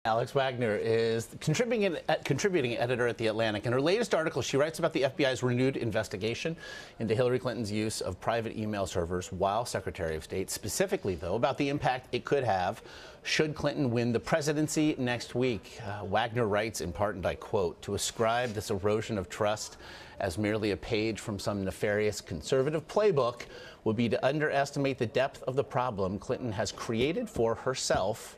Alex Wagner is contributing editor at The Atlantic. In her latest article, she writes about the FBI's renewed investigation into Hillary Clinton's use of private email servers while Secretary of State, specifically, though, about the impact it could have should Clinton win the presidency next week. Wagner writes, in part, and I quote, "To ascribe this erosion of trust as merely a page from some nefarious conservative playbook would be to underestimate the depth of the problem Clinton has created for herself."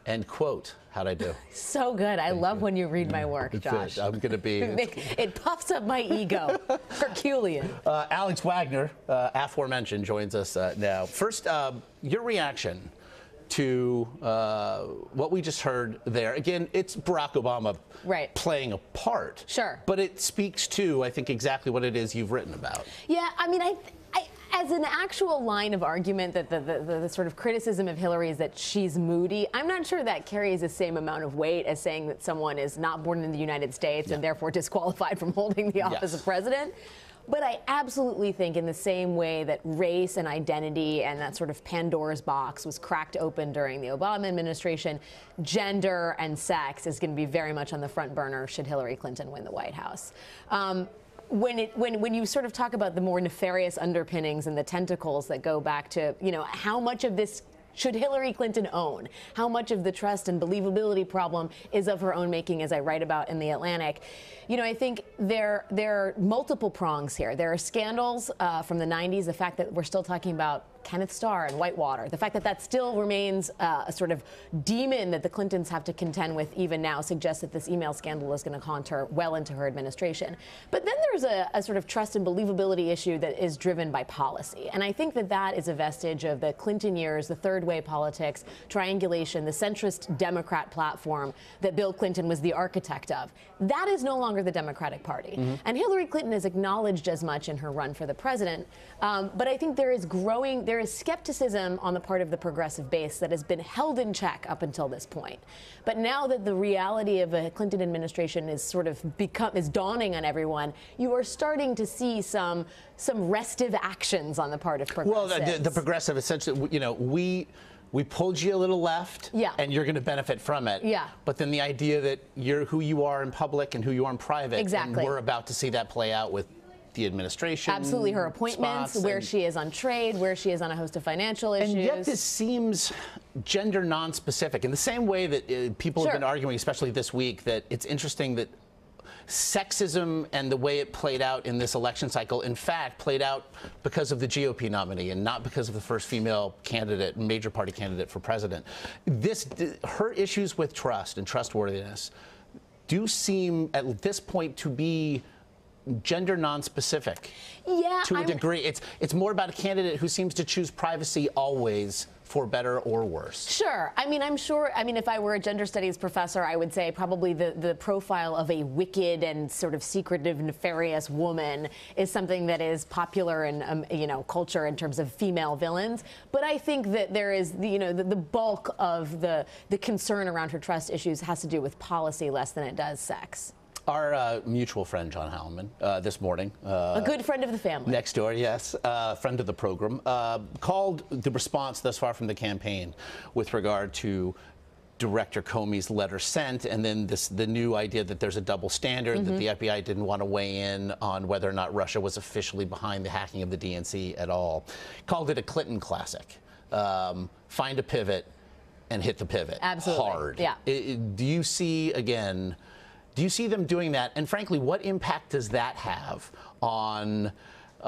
End quote. How'd I do? So good. I love when you read my work, Josh. I'm going to be... It puffs up my ego. Herculean. Alex Wagner, aforementioned, joins us now. First, your reaction to what we just heard there. Again, it's Barack Obama playing a part. Sure. But it speaks to, I think, exactly what it is you've written about. Yeah, I mean, as an actual line of argument that the sort of criticism of Hillary is that she's moody, I'm not sure that carries the same amount of weight as saying that someone is not born in the United States and therefore disqualified from holding the office of president. But I absolutely think in the same way that race and identity and that sort of Pandora's box was cracked open during the Obama administration, gender and sex is going to be very much on the front burner should Hillary Clinton win the White House. When you sort of talk about the more nefarious underpinnings and the tentacles that go back to, you know, how much of this should Hillary Clinton own? How much of the trust and believability problem is of her own making, as I write about in The Atlantic? You know, I think there are multiple prongs here. There are scandals from the 90s, the fact that we're still talking about Kenneth Starr and Whitewater, the fact that that still remains a sort of demon that the Clintons have to contend with even now suggests that this email scandal is going to haunt her well into her administration. But then there's a sort of trust and believability issue that is driven by policy. And I think that that is a vestige of the Clinton years, the third way politics, triangulation, the centrist Democrat platform that Bill Clinton was the architect of. That is no longer the Democratic Party. And Hillary Clinton has acknowledged as much in her run for the president. But I think there is skepticism on the part of the progressive base that has been held in check up until this point. But now that the reality of a Clinton administration is sort of is dawning on everyone, you are starting to see some restive actions on the part of progressives. Well, the progressive, essentially, you know, we pulled you a little left, and you're going to benefit from it. Yeah. But then the idea that you're who you are in public and who you are in private, exactly. And we're about to see that play out with the administration. Absolutely, her appointments, where she is on trade, where she is on a host of financial issues. And yet this seems gender non-specific in the same way that people have been arguing, especially this week, that it's interesting that sexism and the way it played out in this election cycle, in fact, played out because of the GOP nominee and not because of the first female candidate, major party candidate for president. Her issues with trust and trustworthiness do seem, at this point, to be gender non-specific. Yeah, to a degree. It's more about a candidate who seems to choose privacy always, for better or worse. Sure. I mean, I'm sure, if I were a gender studies professor, I would say probably the profile of a wicked and sort of secretive, nefarious woman is something that is popular in, culture in terms of female villains. But I think that there is, the bulk of the concern around her trust issues has to do with policy less than it does sex. Our mutual friend, John Heilemann, this morning. A good friend of the family. Next door, yes. Friend of the program. Called the response thus far from the campaign with regard to Director Comey's letter sent, and then the new idea that there's a double standard, that the FBI didn't want to weigh in on whether or not Russia was officially behind the hacking of the DNC at all. Called it a Clinton classic. Find a pivot and hit the pivot. Absolutely. Hard. Yeah. Do you see, again... Do you see them doing that? And frankly, what impact does that have on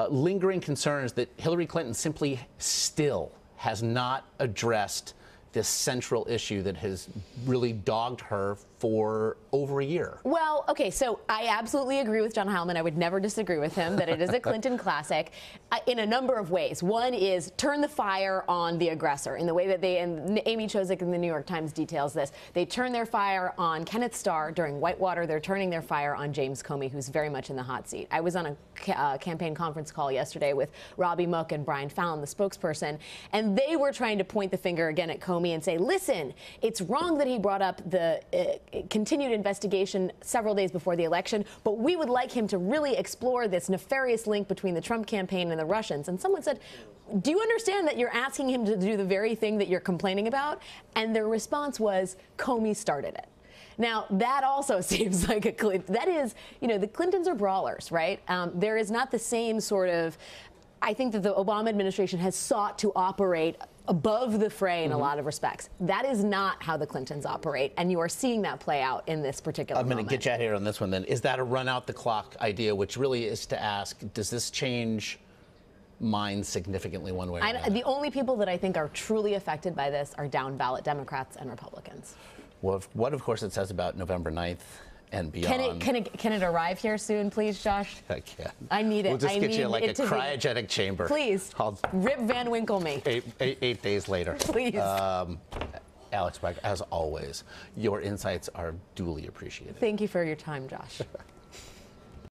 lingering concerns that Hillary Clinton simply still has not addressed this central issue that has really dogged her for over a year? Well, okay, so I absolutely agree with John Heilemann. I would never disagree with him that it is a Clinton classic in a number of ways. One is turn the fire on the aggressor in the way that and Amy Chozick in the New York Times details this. They turn their fire on Kenneth Starr during Whitewater. They're turning their fire on James Comey, who's very much in the hot seat. I was on a campaign conference call yesterday with Robbie Mook and Brian Fallon, the spokesperson, and they were trying to point the finger again at Comey me and say, listen, it's wrong that he brought up the continued investigation several days before the election, but we would like him to really explore this nefarious link between the Trump campaign and the Russians. And someone said, do you understand that you're asking him to do the very thing that you're complaining about? And their response was, Comey started it. Now, that also seems like that is, the Clintons are brawlers, right? There is not the same sort of, I think that the Obama administration has sought to operate above the fray in a lot of respects. That is not how the Clintons operate, and you are seeing that play out in this particular moment. I'm going to get you out here on this one then. Is that a run out the clock idea, which really is to ask, does this change minds significantly one way or another? The only people that I think are truly affected by this are down ballot Democrats and Republicans. Well, what, of course, it says about November 9th and beyond. Can it arrive here soon, please, Josh? I can. I need it. We'll just get you like a cryogenic chamber. Please. Rip Van Winkle me. 8 days later. Please. Alex Bragg, as always, your insights are duly appreciated. Thank you for your time, Josh.